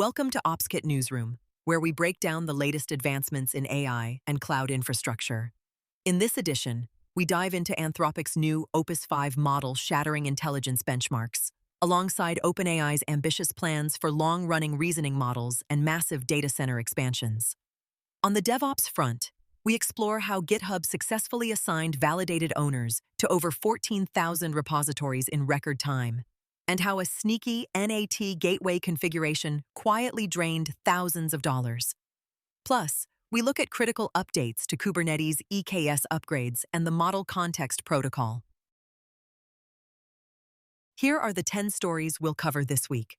Welcome to OpsKit Newsroom, where we break down the latest advancements in AI and cloud infrastructure. In this edition, we dive into Anthropic's new Opus 5 model shattering intelligence benchmarks, alongside OpenAI's ambitious plans for long-running reasoning models and massive data center expansions. On the DevOps front, we explore how GitHub successfully assigned validated owners to over 14,000 repositories in record time, and how a sneaky NAT gateway configuration quietly drained thousands of dollars. Plus, we look at critical updates to Kubernetes EKS upgrades and the Model Context Protocol. Here are the 10 stories we'll cover this week.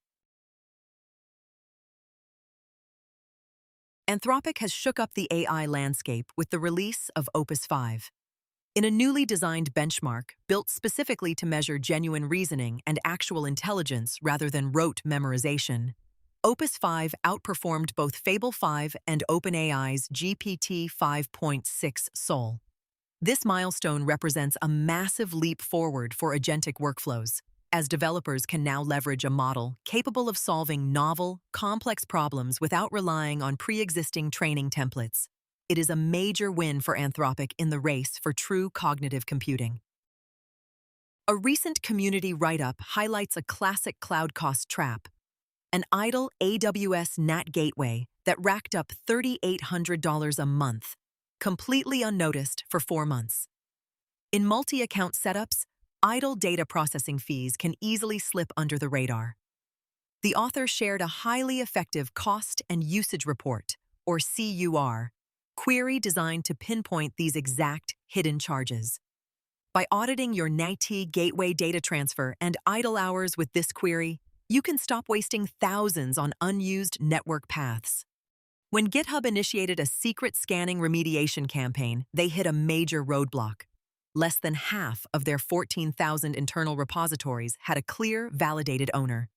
Anthropic has shook up the AI landscape with the release of Opus 5. In a newly designed benchmark built specifically to measure genuine reasoning and actual intelligence rather than rote memorization, Opus 5 outperformed both Fable 5 and OpenAI's GPT 5.6 Sol. This milestone represents a massive leap forward for agentic workflows, as developers can now leverage a model capable of solving novel, complex problems without relying on pre-existing training templates. It is a major win for Anthropic in the race for true cognitive computing. A recent community write-up highlights a classic cloud cost trap: an idle AWS NAT gateway that racked up $3,800 a month, completely unnoticed for 4 months. In multi-account setups, idle data processing fees can easily slip under the radar. The author shared a highly effective cost and usage report, or CUR, query designed to pinpoint these exact hidden charges. By auditing your NAT gateway data transfer and idle hours with this query, you can stop wasting thousands on unused network paths. When GitHub initiated a secret scanning remediation campaign, they hit a major roadblock. Less than half of their 14,000 internal repositories had a clear, validated owner.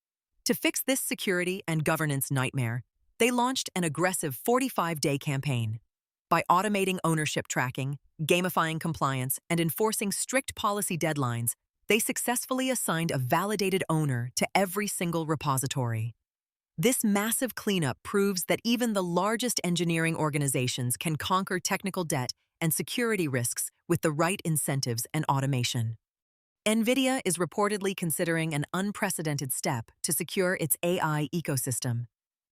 To fix this security and governance nightmare, they launched an aggressive 45-day campaign. By automating ownership tracking, gamifying compliance, and enforcing strict policy deadlines, they successfully assigned a validated owner to every single repository. This massive cleanup proves that even the largest engineering organizations can conquer technical debt and security risks with the right incentives and automation. Nvidia is reportedly considering an unprecedented step to secure its AI ecosystem,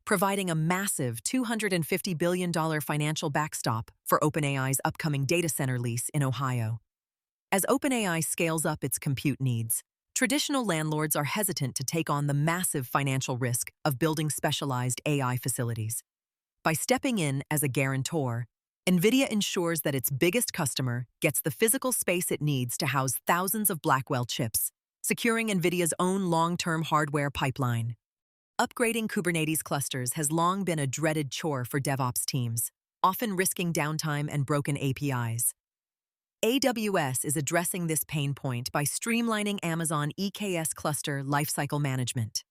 providing a massive $250 billion financial backstop for OpenAI's upcoming data center lease in Ohio. As OpenAI scales up its compute needs, traditional landlords are hesitant to take on the massive financial risk of building specialized AI facilities. By stepping in as a guarantor, Nvidia ensures that its biggest customer gets the physical space it needs to house thousands of Blackwell chips, securing Nvidia's own long-term hardware pipeline. Upgrading Kubernetes clusters has long been a dreaded chore for DevOps teams, often risking downtime and broken APIs. AWS is addressing this pain point by streamlining Amazon EKS cluster lifecycle management.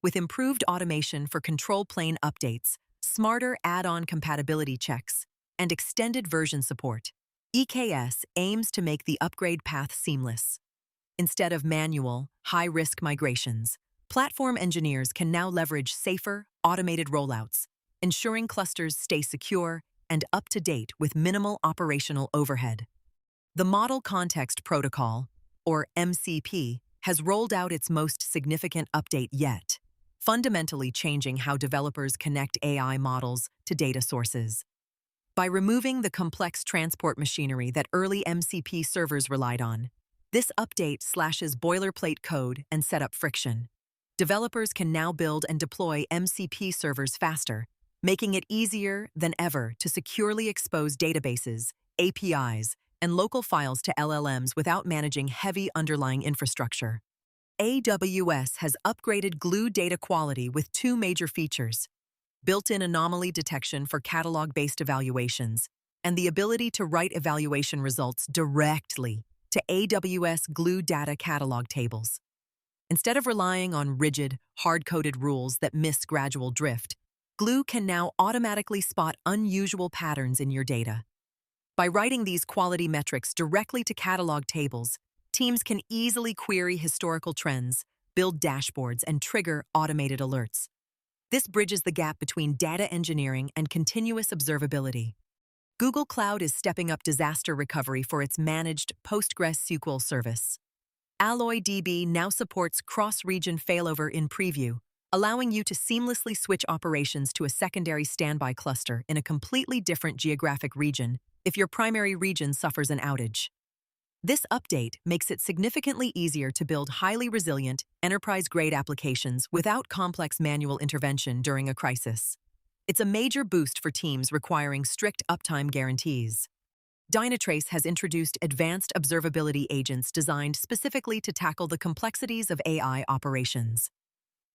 With improved automation for control plane updates, smarter add-on compatibility checks, and extended version support, EKS aims to make the upgrade path seamless. Instead of manual, high-risk migrations, platform engineers can now leverage safer, automated rollouts, ensuring clusters stay secure and up-to-date with minimal operational overhead. The Model Context Protocol, or MCP, has rolled out its most significant update yet, fundamentally changing how developers connect AI models to data sources. By removing the complex transport machinery that early MCP servers relied on, this update slashes boilerplate code and setup friction. Developers can now build and deploy MCP servers faster, making it easier than ever to securely expose databases, APIs, and local files to LLMs without managing heavy underlying infrastructure. AWS has upgraded Glue Data Quality with 2 major features: built-in anomaly detection for catalog-based evaluations, and the ability to write evaluation results directly to AWS Glue Data Catalog tables. Instead of relying on rigid, hard-coded rules that miss gradual drift, Glue can now automatically spot unusual patterns in your data. By writing these quality metrics directly to catalog tables, teams can easily query historical trends, build dashboards, and trigger automated alerts. This bridges the gap between data engineering and continuous observability. Google Cloud is stepping up disaster recovery for its managed PostgreSQL service. AlloyDB now supports cross-region failover in preview, allowing you to seamlessly switch operations to a secondary standby cluster in a completely different geographic region if your primary region suffers an outage. This update makes it significantly easier to build highly resilient, enterprise-grade applications without complex manual intervention during a crisis. It's a major boost for teams requiring strict uptime guarantees. Dynatrace has introduced advanced observability agents designed specifically to tackle the complexities of AI operations.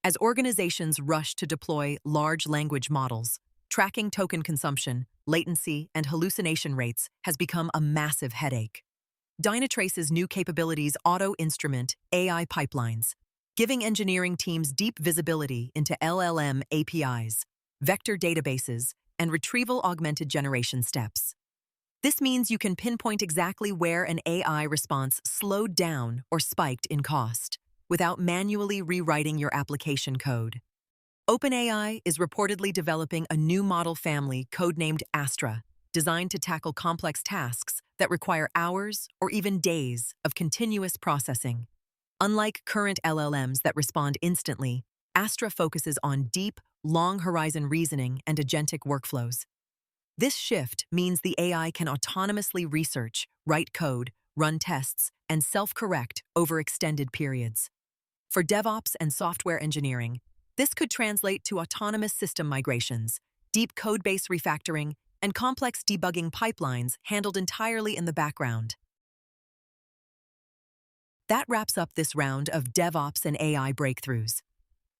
As organizations rush to deploy large language models, tracking token consumption, latency, and hallucination rates has become a massive headache. Dynatrace's new capabilities auto-instrument AI pipelines, giving engineering teams deep visibility into LLM APIs, vector databases, and retrieval-augmented generation steps. This means you can pinpoint exactly where an AI response slowed down or spiked in cost, without manually rewriting your application code. OpenAI is reportedly developing a new model family codenamed Astra, designed to tackle complex tasks that require hours or even days of continuous processing. Unlike current LLMs that respond instantly, Astra focuses on deep, long-horizon reasoning and agentic workflows. This shift means the AI can autonomously research, write code, run tests, and self-correct over extended periods. For DevOps and software engineering, this could translate to autonomous system migrations, deep code-base refactoring, and complex debugging pipelines handled entirely in the background. That wraps up this round of DevOps and AI breakthroughs.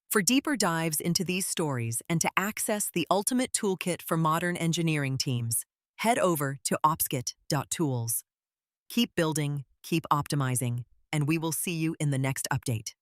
For deeper dives into these stories and to access the ultimate toolkit for modern engineering teams, head over to OpsKit.tools. Keep building, keep optimizing, and we will see you in the next update.